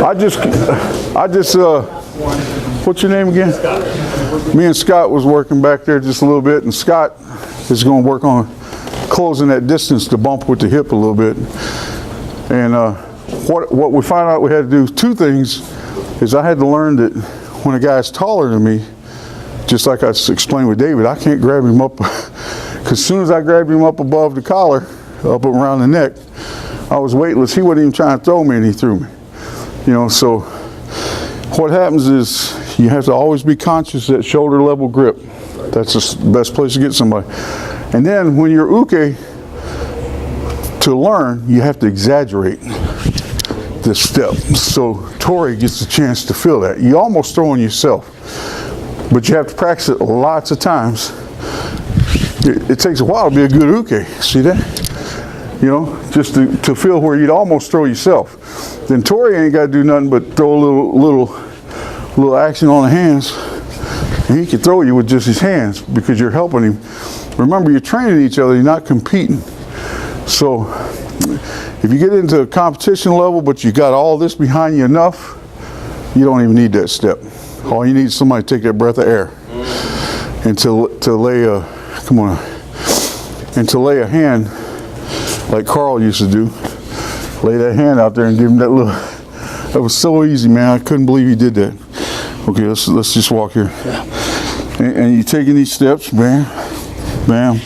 I just, what's your name again? Scott. Me and Scott was working back there just a little bit, and Scott is going to work on closing that distance to bump with the hip a little bit. And what we found out we had to do, two things, is I had to learn that when a guy's taller than me, just like I explained with David, I can't grab him up, because as soon as I grabbed him up above the collar, up around the neck, I was weightless. He wasn't even trying to throw me, and he threw me. You know, so what happens is you have to always be conscious of that shoulder level grip. That's the best place to get somebody. And then when you're uke, to learn, you have to exaggerate this step. So Tori gets a chance to feel that. You almost throwing yourself, but you have to practice it lots of times. It takes a while to be a good uke. See that? You know, just to feel where you'd almost throw yourself. Then Tori ain't got to do nothing but throw a little action on the hands, and he can throw you with just his hands because you're helping him. Remember, you're training each other, you're not competing. So if you get into a competition level, but you got all this behind you enough, you don't even need that step. All you need is somebody to take that breath of air and to lay a, come on, and to lay a hand like Carl used to do. Lay that hand out there and give him that little. That was so easy, man. I couldn't believe he did that. Okay, let's just walk here. And you're taking these steps, bam, bam.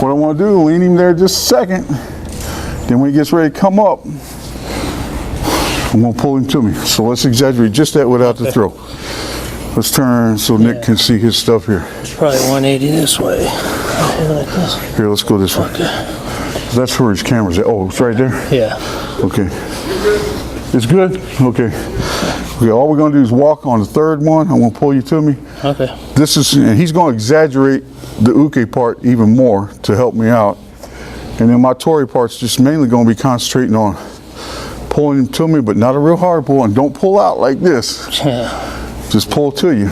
What I want to do, lean him there just a second. Then when he gets ready to come up, I'm going to pull him to me. So let's exaggerate just that without the throw. Let's turn so Nick can see his stuff here. It's probably 180 this way. Like this. Here, let's go this way. Okay. That's where his camera's at. Oh, it's right there? Yeah. Okay. It's good? Okay. Okay, all we're going to do is walk on the third one. I'm going to pull you to me. Okay. This is, and he's going to exaggerate the uke part even more to help me out. And then my Tori part's just mainly going to be concentrating on pulling him to me, but not a real hard pull. And don't pull out like this. Yeah. Just pull to you.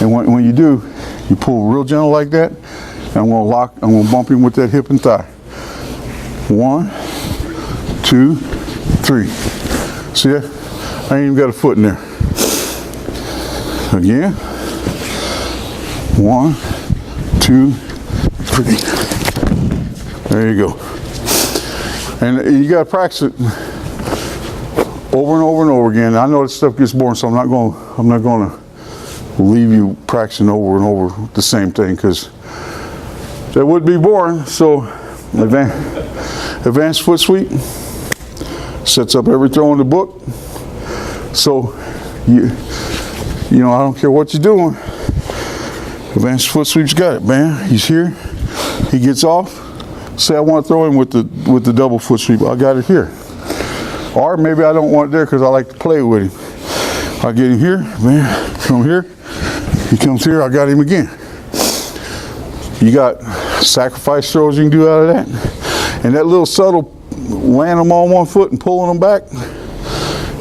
And when you do, you pull real gentle like that. And I'm going to bump him with that hip and thigh. 1, 2, 3. See that? I ain't even got a foot in there. Again. 1, 2, 3. There you go. And you got to practice it over and over and over again. I know this stuff gets boring, so I'm not going to leave you practicing over and over the same thing, because that would be boring. So advanced foot sweep sets up every throw in the book. So you know, I don't care what you're doing. Advanced foot sweep's got it, man. He's here. He gets off. Say I want to throw him with the double foot sweep. I got it here. Or maybe I don't want it there because I like to play with him. I get him here, man. Come here. He comes here. I got him again. You got sacrifice throws you can do out of that. And that little subtle land them on one foot and pulling them back,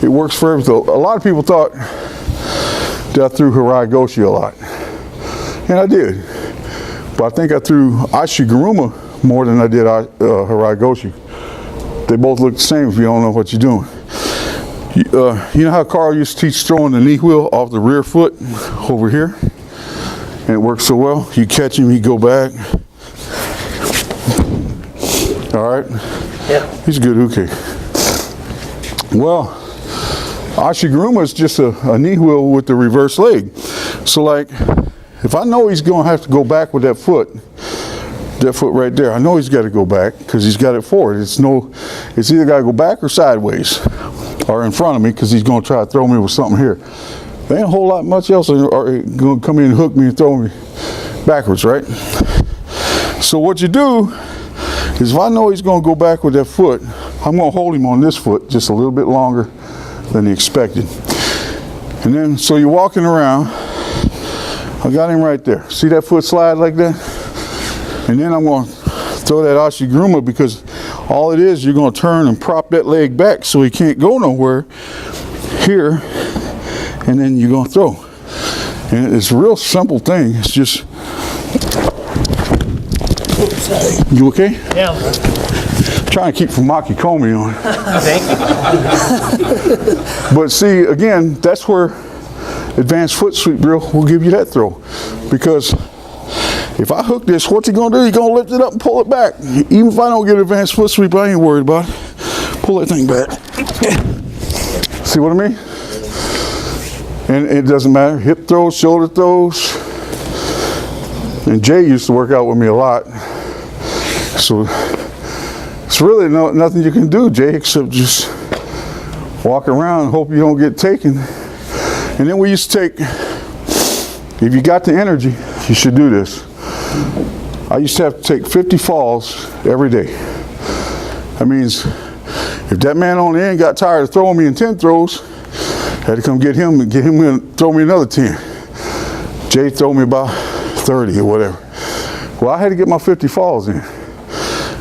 it works for everything. A lot of people thought that I threw Harai Goshi a lot. And I did. But I think I threw Ashiguruma more than I did Harai Goshi. They both look the same if you don't know what you're doing. You know how Carl used to teach throwing the knee wheel off the rear foot over here? And it works so well. You catch him, he go back. All right? Yeah. He's a good uke. Well, Ashiguruma is just a knee wheel with the reverse leg. So like, if I know he's going to have to go back with that foot right there, I know he's got to go back because he's got it forward. It's either got to go back or sideways or in front of me because he's going to try to throw me with something here. There ain't a whole lot much else are going to come in and hook me and throw me backwards, right? So what you do is if I know he's going to go back with that foot, I'm going to hold him on this foot just a little bit longer than he expected. And then, so you're walking around, I got him right there. See that foot slide like that? And then I'm going to throw that Ashiguruma because all it is, you're going to turn and prop that leg back so he can't go nowhere here. And then you're going to throw. And it's a real simple thing. It's just, oops, You okay? Yeah. Trying to keep Famaki Komi on. Thank you. But see, again, that's where advanced foot sweep drill will give you that throw. Because if I hook this, what's he gonna do? He's gonna lift it up and pull it back. Even if I don't get advanced foot sweep, I ain't worried about it. Pull that thing back. See what I mean? And it doesn't matter. Hip throws, shoulder throws. And Jay used to work out with me a lot. So it's really nothing you can do, Jay, except just walk around and hope you don't get taken. And then we used to take, if you got the energy, you should do this. I used to have to take 50 falls every day. That means if that man on the end got tired of throwing me in 10 throws, I had to come get him and throw me another 10. Jay throw me about 30 or whatever. Well, I had to get my 50 falls in.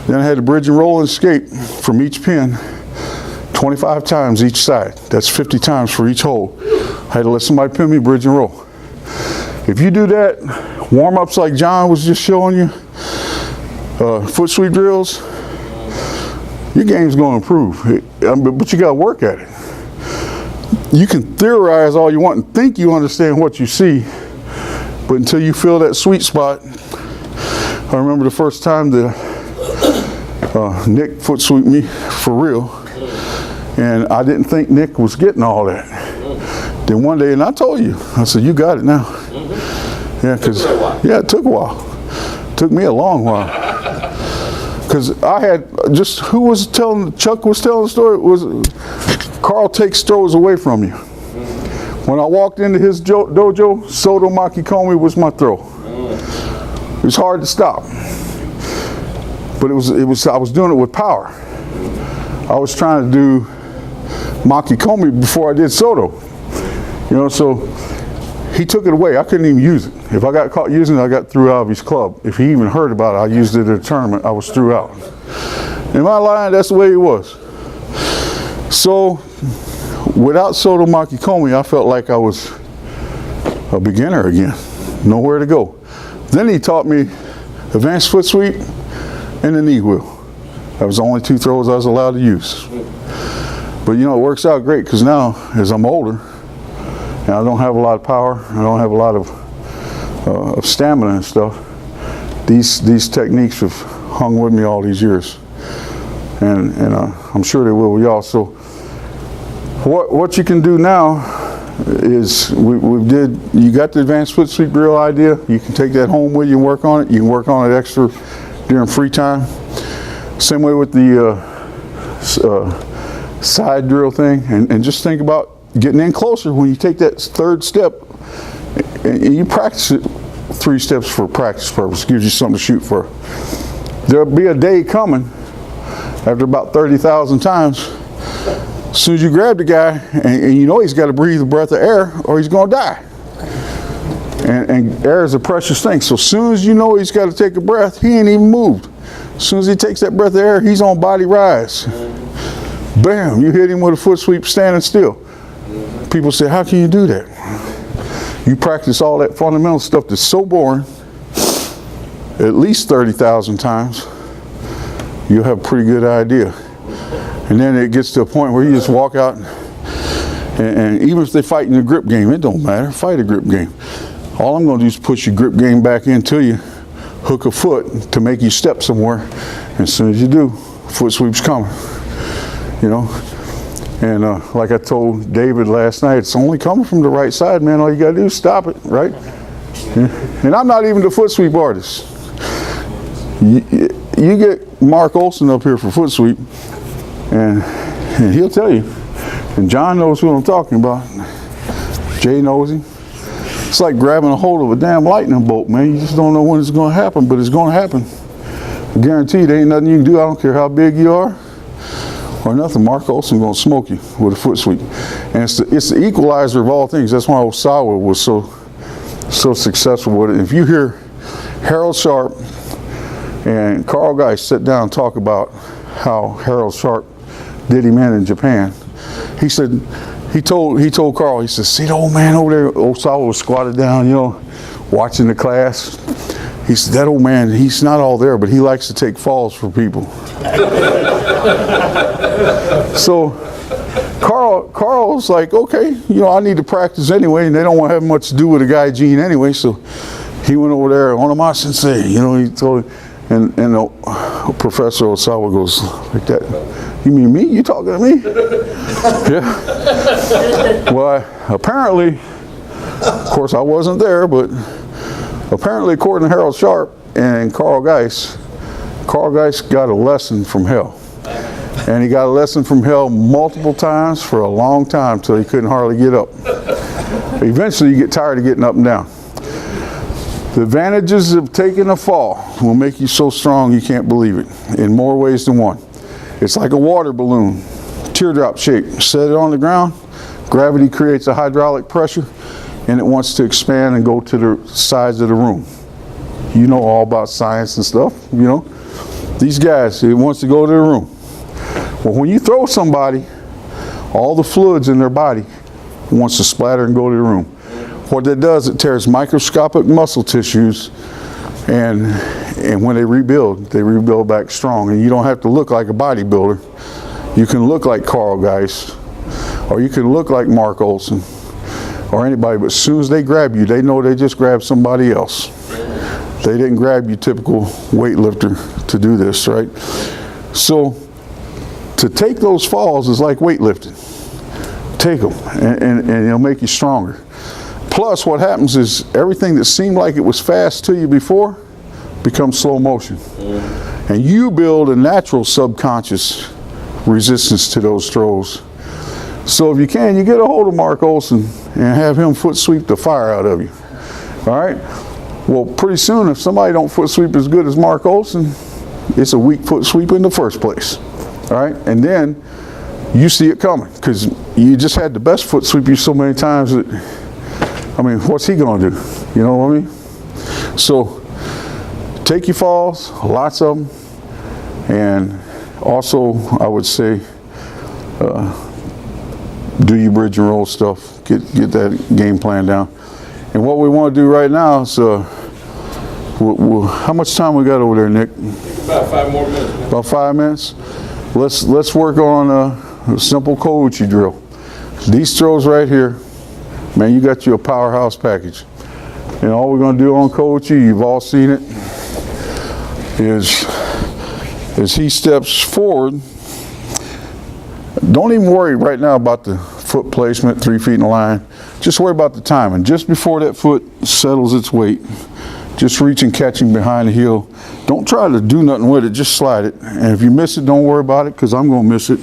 Then I had to bridge and roll and escape from each pin 25 times each side. That's 50 times for each hole. I had to let somebody pin me, bridge and roll. If you do that, warm-ups like John was just showing you, foot sweep drills, your game's going to improve. But you got to work at it. You can theorize all you want and think you understand what you see, but until you feel that sweet spot. I remember the first time that Nick foot sweeped me for real, and I didn't think Nick was getting all that. Then one day, and I told you, I said, you got it now. Yeah, because it took a while. It took me a long while. Because I had just, Chuck was telling the story, it was Carl takes throws away from you. When I walked into his dojo, Soto Makikomi was my throw. It was hard to stop. But I was doing it with power. I was trying to do Makikomi before I did Soto. You know, so he took it away. I couldn't even use it. If I got caught using it, I got threw out of his club. If he even heard about it, I used it at a tournament, I was threw out. In my line, that's the way it was. So, without Soto Makikomi, I felt like I was a beginner again. Nowhere to go. Then he taught me advanced foot sweep and the knee wheel. That was the only 2 throws I was allowed to use. But you know, it works out great because now, as I'm older, and I don't have a lot of power, I don't have a lot of stamina and stuff, these techniques have hung with me all these years. And I'm sure they will with y'all. So what you can do now is, you got the advanced foot sweep drill idea, you can take that home with you and work on it. You can work on it extra during free time. Same way with the side drill thing, and just think about getting in closer when you take that third step, and you practice it 3 steps for practice purpose. Gives you something to shoot for. There'll be a day coming after about 30,000 times, as soon as you grab the guy and you know he's got to breathe a breath of air or he's going to die. And air is a precious thing. So as soon as you know he's got to take a breath, he ain't even moved. As soon as he takes that breath of air, he's on body rise. Bam, you hit him with a foot sweep standing still. People say, how can you do that? You practice all that fundamental stuff that's so boring at least 30,000 times, you'll have a pretty good idea. And then it gets to a point where you just walk out and even if they fight in the grip game, it don't matter, fight a grip game. All I'm going to do is push your grip game back into you, hook a foot to make you step somewhere, and as soon as you do, foot sweep's coming, you know. And like I told David last night, it's only coming from the right side, man. All you got to do is stop it, right? And I'm not even the foot sweep artist. You get Mark Olson up here for foot sweep, and he'll tell you. And John knows who I'm talking about. Jay knows him. It's like grabbing a hold of a damn lightning bolt, man. You just don't know when it's going to happen, but it's going to happen. I guarantee you, there ain't nothing you can do. I don't care how big you are or nothing. Mark Olson going to smoke you with a foot sweep. And it's the equalizer of all things. That's why Osawa was so successful with it. If you hear Harold Sharp and Carl Geist sit down and talk about how Harold Sharp did him in Japan, he said, he told Carl, he said, see the old man over there, Osawa was squatted down, you know, watching the class. He said, that old man, he's not all there, but he likes to take falls for people. So Carl's like, okay, you know, I need to practice anyway, and they don't want to have much to do with a guy, Gene, anyway. So he went over there, Onama Sensei, you know, he told him, and Professor Osawa goes like that. You mean me? You talking to me? Yeah. Well, apparently, of course, I wasn't there, but apparently, according to Harold Sharp and Carl Geis got a lesson from hell. And he got a lesson from hell multiple times for a long time till he couldn't hardly get up. Eventually, you get tired of getting up and down. The advantages of taking a fall will make you so strong you can't believe it in more ways than one. It's like a water balloon, teardrop shape. Set it on the ground, gravity creates a hydraulic pressure, and it wants to expand and go to the sides of the room. You know all about science and stuff, you know. These guys, it wants to go to the room. Well, when you throw somebody, all the fluids in their body wants to splatter and go to the room. What that does, it tears microscopic muscle tissues, and when they rebuild back strong. And you don't have to look like a bodybuilder. You can look like Carl Geis, or you can look like Mark Olson, or anybody, but as soon as they grab you, they know they just grabbed somebody else. They didn't grab you, typical weightlifter, to do this, right? So to take those falls is like weightlifting. Take them, and it'll make you stronger. Plus, what happens is everything that seemed like it was fast to you before becomes slow motion. And you build a natural subconscious resistance to those throws. So if you can, you get a hold of Mark Olson and have him foot sweep the fire out of you. All right? Well, pretty soon, if somebody don't foot sweep as good as Mark Olson, it's a weak foot sweep in the first place. All right? And then you see it coming because you just had the best foot sweep you so many times that, I mean, what's he going to do? You know what I mean? So take your falls, lots of them, and also I would say do your bridge and roll stuff. Get that game plan down. And what we want to do right now is, how much time we got over there, Nick? About 5 more minutes. About 5 minutes. Let's work on a simple Kouchi drill. These throws right here, man, you got you a powerhouse package. And all we're going to do on Kouchi, you've all seen it, is as he steps forward, don't even worry right now about the foot placement, 3 feet in the line. Just worry about the timing. Just before that foot settles its weight, just reach and catch him behind the heel. Don't try to do nothing with it, just slide it. And if you miss it, don't worry about it, because I'm going to miss it.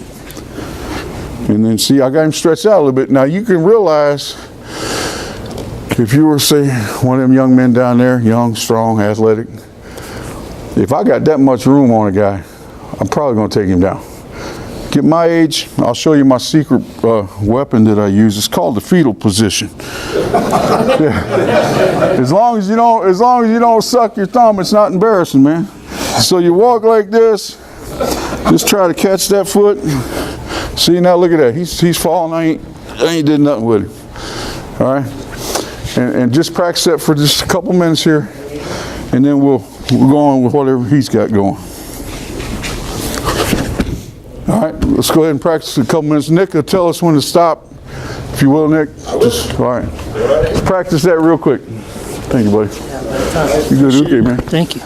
And then see, I got him stretched out a little bit. Now you can realize, if you were, say, one of them young men down there, young, strong, athletic, if I got that much room on a guy, I'm probably going to take him down. Get my age, I'll show you my secret weapon that I use. It's called the fetal position. Yeah. As long as you don't suck your thumb, it's not embarrassing, man. So you walk like this, just try to catch that foot. See, now look at that. He's falling. I ain't did nothing with him. All right, and just practice that for just a couple minutes here, and then we'll go on with whatever he's got going. All right, let's go ahead and practice a couple minutes. Nick will tell us when to stop, if you will, Nick. Just, all right. Let's practice that real quick. Thank you, buddy. You good? Okay, man. Thank you.